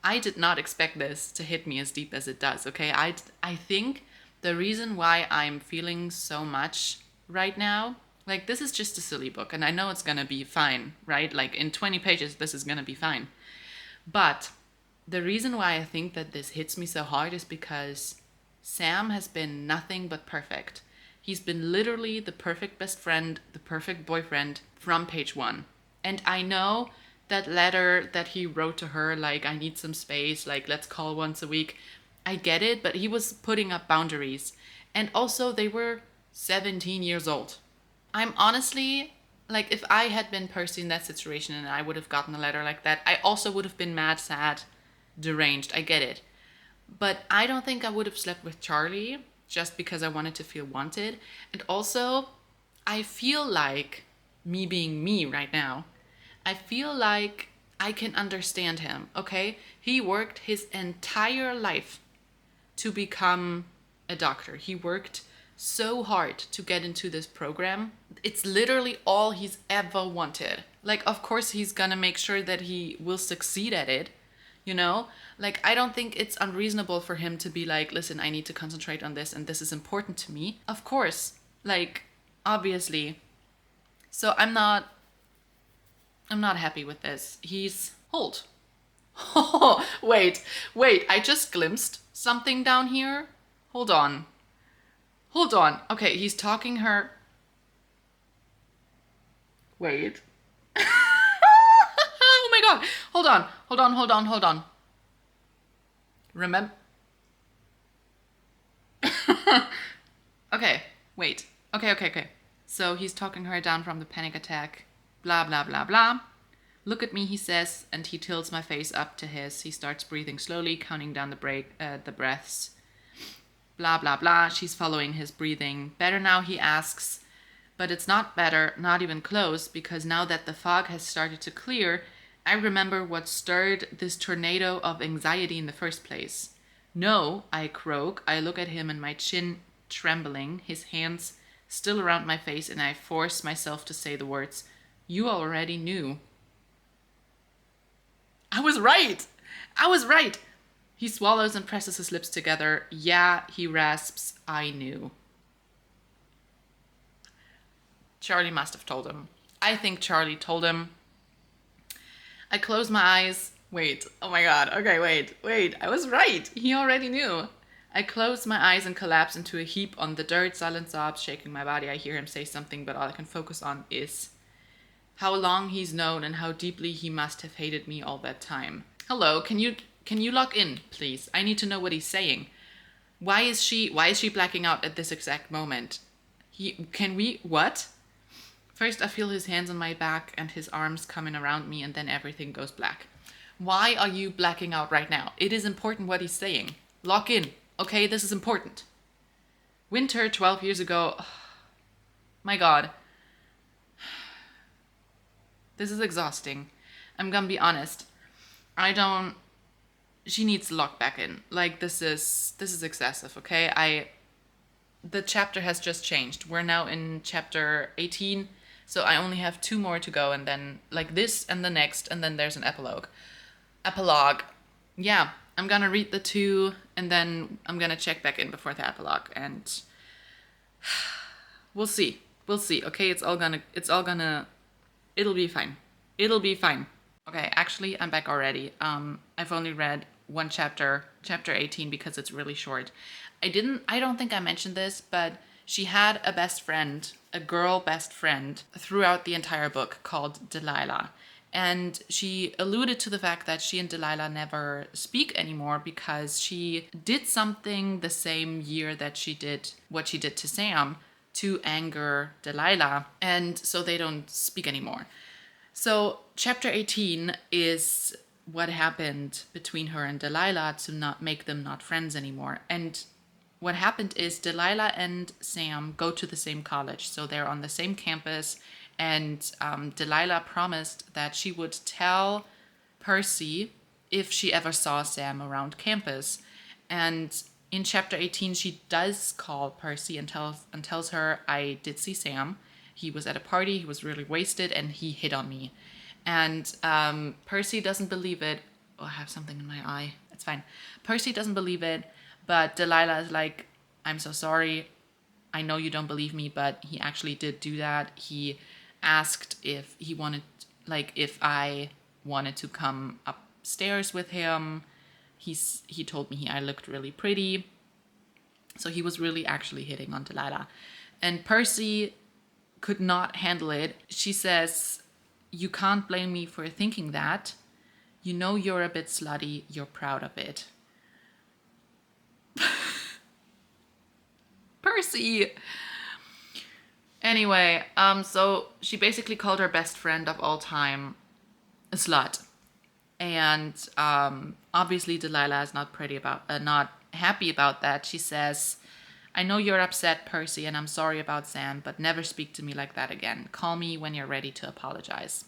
I did not expect this to hit me as deep as it does, okay? I think the reason why I'm feeling so much right now, like, this is just a silly book, and I know it's gonna be fine, right? Like, in 20 pages, this is gonna be fine. But the reason why I think that this hits me so hard is because Sam has been nothing but perfect. He's been literally the perfect best friend, the perfect boyfriend from page 1. And I know that letter that he wrote to her, like, I need some space, like, let's call once a week. I get it, but he was putting up boundaries. And also, they were 17 years old. I'm honestly, like, if I had been Percy in that situation and I would have gotten a letter like that, I also would have been mad, sad, deranged. I get it. But I don't think I would have slept with Charlie just because I wanted to feel wanted. And also, I feel like, me being me right now, I feel like I can understand him, okay? He worked his entire life to become a doctor. He worked so hard to get into this program. It's literally all he's ever wanted. Like, of course, he's gonna make sure that he will succeed at it, you know? Like, I don't think it's unreasonable for him to be like, listen, I need to concentrate on this and this is important to me. Of course, like, obviously. So I'm not happy with this. He's, hold. Oh, wait, I just glimpsed something down here. Hold on. Okay, he's talking her. Wait. Oh my god. Hold on. Remember. Okay, wait. Okay. So he's talking her down from the panic attack. Blah, blah, blah, blah. Look at me, he says, and he tilts my face up to his. He starts breathing slowly, counting down the breaths. Blah, blah, blah. She's following his breathing. Better now, he asks. But it's not better, not even close, because now that the fog has started to clear, I remember what stirred this tornado of anxiety in the first place. No, I croak. I look at him and my chin trembling, his hands still around my face, and I force myself to say the words, "You already knew." I was right! He swallows and presses his lips together. Yeah, he rasps, I knew. Charlie must have told him. I think Charlie told him. I close my eyes. Wait, oh my god, okay, wait, I was right. He already knew. I close my eyes and collapse into a heap on the dirt, silent sobs shaking my body. I hear him say something, but all I can focus on is how long he's known and how deeply he must have hated me all that time. Hello, can you log in, please? I need to know what he's saying. Why is she blacking out at this exact moment? What? First, I feel his hands on my back and his arms coming around me, and then everything goes black. Why are you blacking out right now? It is important what he's saying. Lock in, okay? This is important. Winter 12 years ago. Oh, my god. This is exhausting. I'm gonna be honest. She needs to lock back in. Like, this is excessive, okay? The chapter has just changed. We're now in chapter 18, so I only have 2 more to go, and then like this and the next, and then there's an epilogue. Yeah, I'm gonna read the 2, and then I'm gonna check back in before the epilogue, and we'll see, okay? It'll be fine. Okay, actually, I'm back already. I've only read 1 chapter 18, because it's really short. I don't think I mentioned this, but she had a best friend, a girl best friend, throughout the entire book called Delilah. And she alluded to the fact that she and Delilah never speak anymore because she did something the same year that she did what she did to Sam to anger Delilah. And so they don't speak anymore. So chapter 18 is what happened between her and Delilah to not make them not friends anymore. And what happened is Delilah and Sam go to the same college. So they're on the same campus. And Delilah promised that she would tell Percy if she ever saw Sam around campus. And in chapter 18, she does call Percy and tells her, I did see Sam. He was at a party, he was really wasted, and he hit on me. And Percy doesn't believe it. Oh, I have something in my eye. It's fine. Percy doesn't believe it, but Delilah is like, I'm so sorry. I know you don't believe me, but he actually did do that. He asked if I wanted to come upstairs with him. He told me I looked really pretty. So he was really actually hitting on Delilah. And Percy could not handle it. She says, you can't blame me for thinking that. You know you're a bit slutty. You're proud of it. Percy! Anyway, so she basically called her best friend of all time a slut. And obviously Delilah is not happy about that. She says, I know you're upset, Percy, and I'm sorry about Sam, but never speak to me like that again. Call me when you're ready to apologize.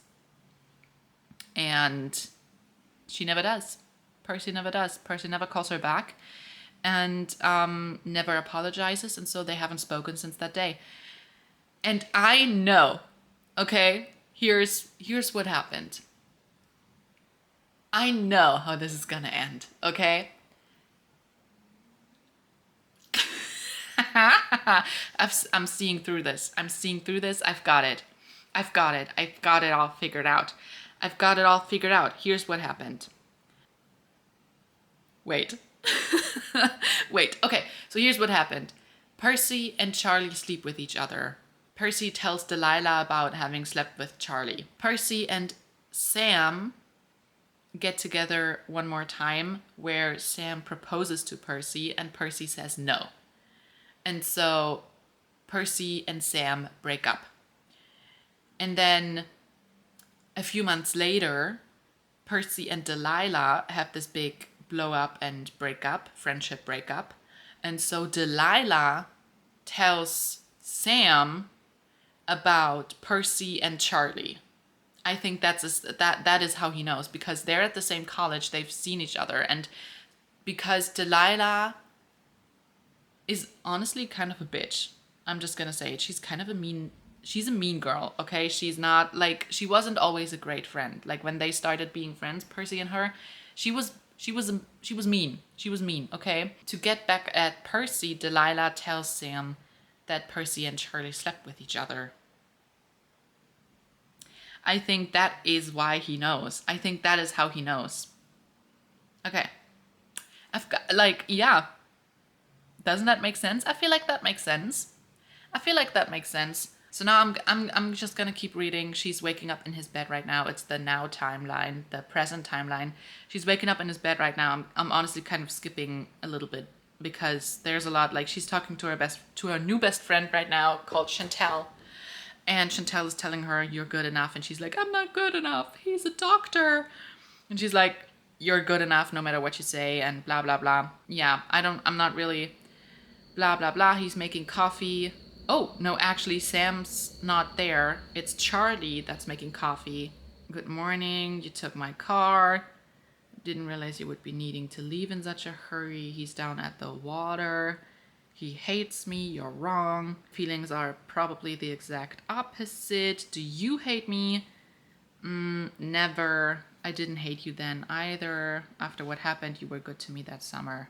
And she never does. Percy never does. Percy never calls her back and never apologizes. And so they haven't spoken since that day. And I know, okay, here's what happened. I know how this is gonna end, okay? I'm seeing through this. I'm seeing through this. I've got it. I've got it. I've got it all figured out. I've got it all figured out. Here's what happened. Wait. Wait. Okay, so here's what happened. Percy and Charlie sleep with each other. Percy tells Delilah about having slept with Charlie. Percy and Sam get together one more time where Sam proposes to Percy and Percy says no. And so Percy and Sam break up. And then a few months later, Percy and Delilah have this big blow up and break up, friendship breakup. And so Delilah tells Sam about Percy and Charlie. I think that is how he knows, because they're at the same college, they've seen each other, and because Delilah is honestly kind of a bitch. I'm just gonna say it. She's a mean girl, okay? She's not like, she wasn't always a great friend. Like when they started being friends, Percy and her, she was mean. She was mean, okay? To get back at Percy, Delilah tells Sam that Percy and Charlie slept with each other. I think that is why he knows. I think that is how he knows. Okay. I've got, like, yeah. Doesn't that make sense? I feel like that makes sense. So now I'm just gonna keep reading. She's waking up in his bed right now. It's the now timeline, the present timeline. She's waking up in his bed right now. I'm honestly kind of skipping a little bit because there's a lot. Like she's talking to her new best friend right now called Chantel. And Chantel is telling her, you're good enough. And she's like, I'm not good enough. He's a doctor. And she's like, you're good enough no matter what you say and blah, blah, blah. Yeah, I'm not really blah, blah, blah. He's making coffee. Oh, no, actually, Sam's not there. It's Charlie that's making coffee. Good morning. You took my car. Didn't realize you would be needing to leave in such a hurry. He's down at the water. He hates me, you're wrong. Feelings are probably the exact opposite. Do you hate me? Never. I didn't hate you then either. After what happened, you were good to me that summer.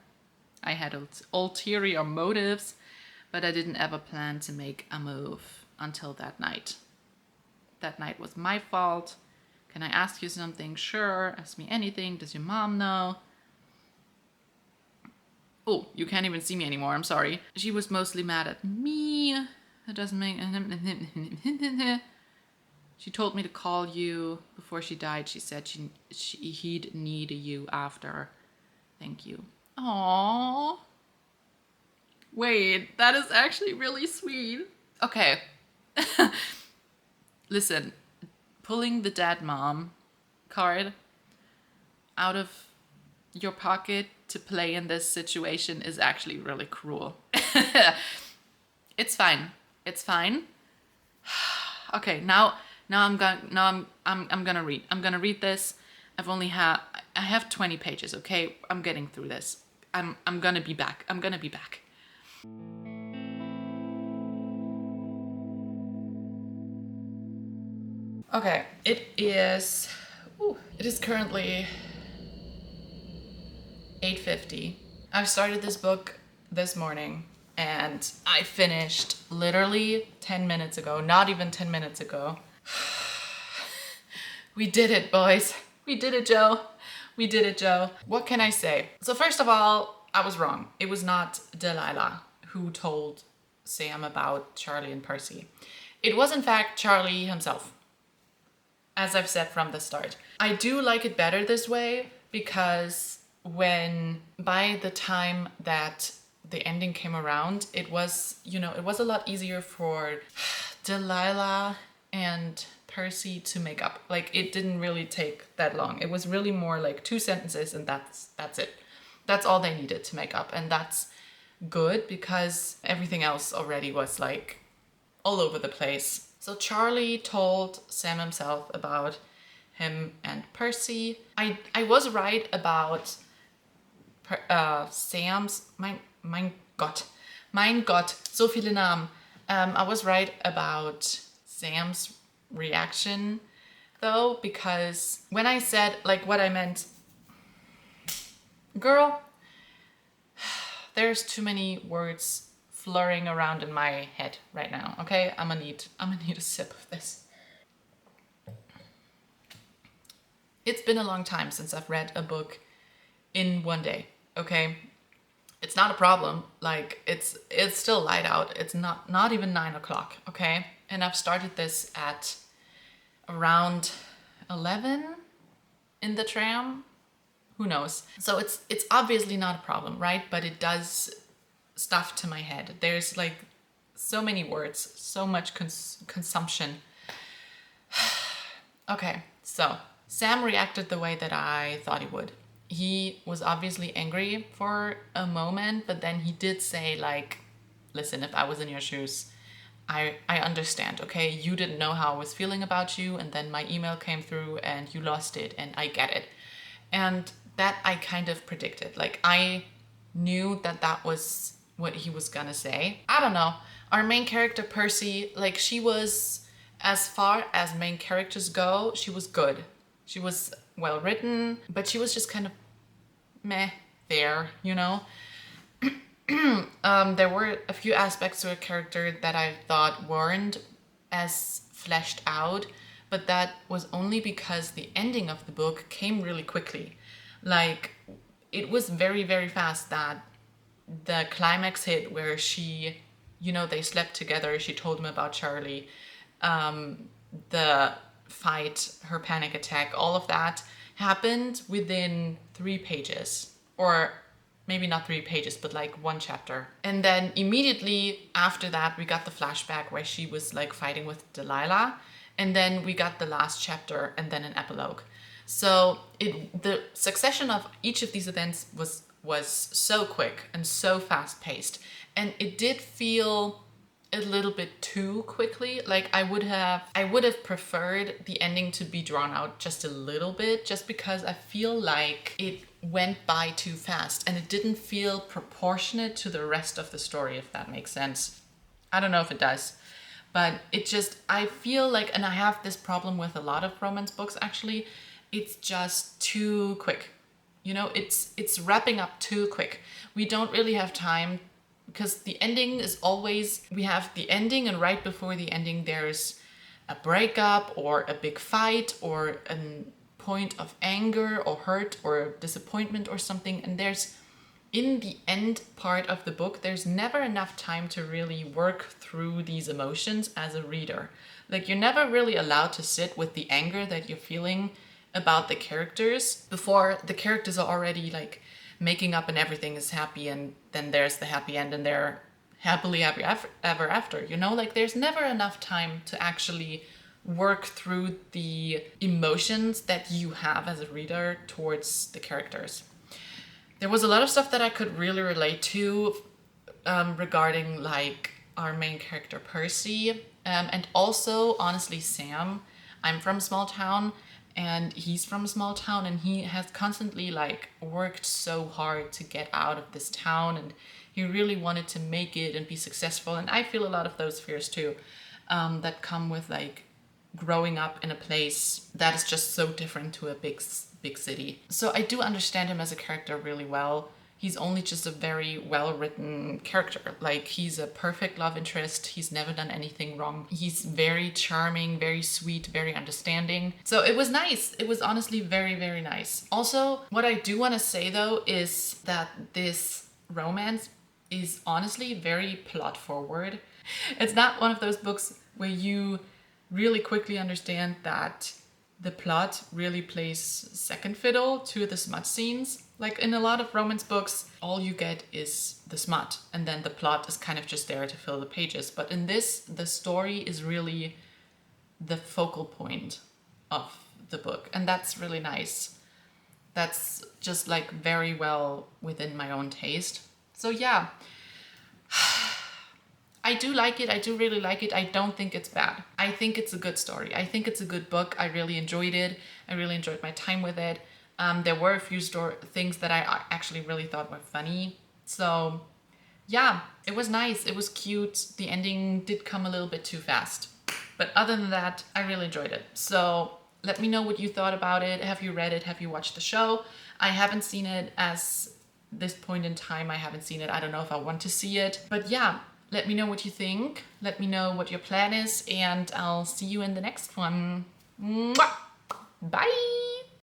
I had ulterior motives, but I didn't ever plan to make a move until that night. That night was my fault. Can I ask you something? Sure. Ask me anything. Does your mom know? Oh, you can't even see me anymore. I'm sorry. She was mostly mad at me. That doesn't make... She told me to call you before she died. She said he'd need you after. Thank you. Aww. Wait, that is actually really sweet. Okay. Listen, pulling the dead mom card out of your pocket to play in this situation is actually really cruel. It's fine. It's fine. Okay, now I'm gonna read. I'm gonna read this. I have 20 pages, okay? I'm getting through this. I'm gonna be back. I'm gonna be back. Okay, it is currently 8:50. I started this book this morning and I finished literally 10 minutes ago, not even 10 minutes ago. We did it, boys. We did it, Joe. We did it, Joe. What can I say? So first of all, I was wrong. It was not Delilah who told Sam about Charlie and Percy. It was in fact Charlie himself, as I've said from the start. I do like it better this way because by the time that the ending came around, it was a lot easier for Delilah and Percy to make up. Like, it didn't really take that long. It was really more like 2 sentences and that's it. That's all they needed to make up. And that's good because everything else already was like all over the place. So Charlie told Sam himself about him and Percy. I was right about Sam's, mein Gott, so viele Namen. I was right about Sam's reaction though, because when I said like what I meant, girl, there's too many words flurrying around in my head right now. Okay, I'm gonna need a sip of this. It's been a long time since I've read a book in one day. Okay, it's not a problem. Like it's still light out. It's not even 9 o'clock. Okay, and I've started this at around 11 in the tram. Who knows? So it's obviously not a problem, right? But it does stuff to my head. There's like so many words, so much consumption. Okay, so Sam reacted the way that I thought he would. He was obviously angry for a moment, but then he did say like, listen, if I was in your shoes, I understand, okay? You didn't know how I was feeling about you, and then my email came through and you lost it, and I get it. And that I kind of predicted. Like, I knew that that was what he was gonna say. I don't know. Our main character, Percy, like, she was, as far as main characters go, she was good. She was well written, but she was just kind of meh there, you know? There were a few aspects to her character that I thought weren't as fleshed out, but that was only because the ending of the book came really quickly. Like, it was very, very fast that the climax hit where she, you know, they slept together, she told him about Charlie, the fight, her panic attack, all of that happened within 3 pages, or maybe not 3 pages, but like 1 chapter. And then immediately after that, we got the flashback where she was like fighting with Delilah. And then we got the last chapter and then an epilogue. So the succession of each of these events was so quick and so fast paced. And it did feel a little bit too quickly. Like I would have preferred the ending to be drawn out just a little bit, just because I feel like it went by too fast and it didn't feel proportionate to the rest of the story, if that makes sense. I don't know if it does, but it just, I feel like, and I have this problem with a lot of romance books actually, it's just too quick. You know, it's wrapping up too quick. We don't really have time, because the ending is always, we have the ending and right before the ending there's a breakup or a big fight or a point of anger or hurt or disappointment or something, and there's, in the end part of the book, there's never enough time to really work through these emotions as a reader. Like, you're never really allowed to sit with the anger that you're feeling about the characters before the characters are already like making up and everything is happy, and then there's the happy end and they're happily ever after, you know? Like, there's never enough time to actually work through the emotions that you have as a reader towards the characters. There was a lot of stuff that I could really relate to regarding like our main character Percy, and also honestly Sam. I'm from a small town and he's from a small town, and he has constantly like worked so hard to get out of this town, and he really wanted to make it and be successful. And I feel a lot of those fears too, that come with like growing up in a place that is just so different to a big city. So I do understand him as a character really well. He's only just a very well-written character. Like, he's a perfect love interest. He's never done anything wrong. He's very charming, very sweet, very understanding. So it was nice. It was honestly very, very nice. Also, what I do want to say though is that this romance is honestly very plot forward. It's not one of those books where you really quickly understand that the plot really plays second fiddle to the smut scenes. Like, in a lot of romance books, all you get is the smut, and then the plot is kind of just there to fill the pages. But in this, the story is really the focal point of the book, and that's really nice. That's just like very well within my own taste. So yeah, I do like it. I do really like it. I don't think it's bad. I think it's a good story. I think it's a good book. I really enjoyed it. I really enjoyed my time with it. There were a few things that I actually really thought were funny. So yeah, it was nice. It was cute. The ending did come a little bit too fast. But other than that, I really enjoyed it. So let me know what you thought about it. Have you read it? Have you watched the show? I haven't seen it as this point in time. I haven't seen it. I don't know if I want to see it. But yeah, let me know what you think. Let me know what your plan is. And I'll see you in the next one. Mwah! Bye!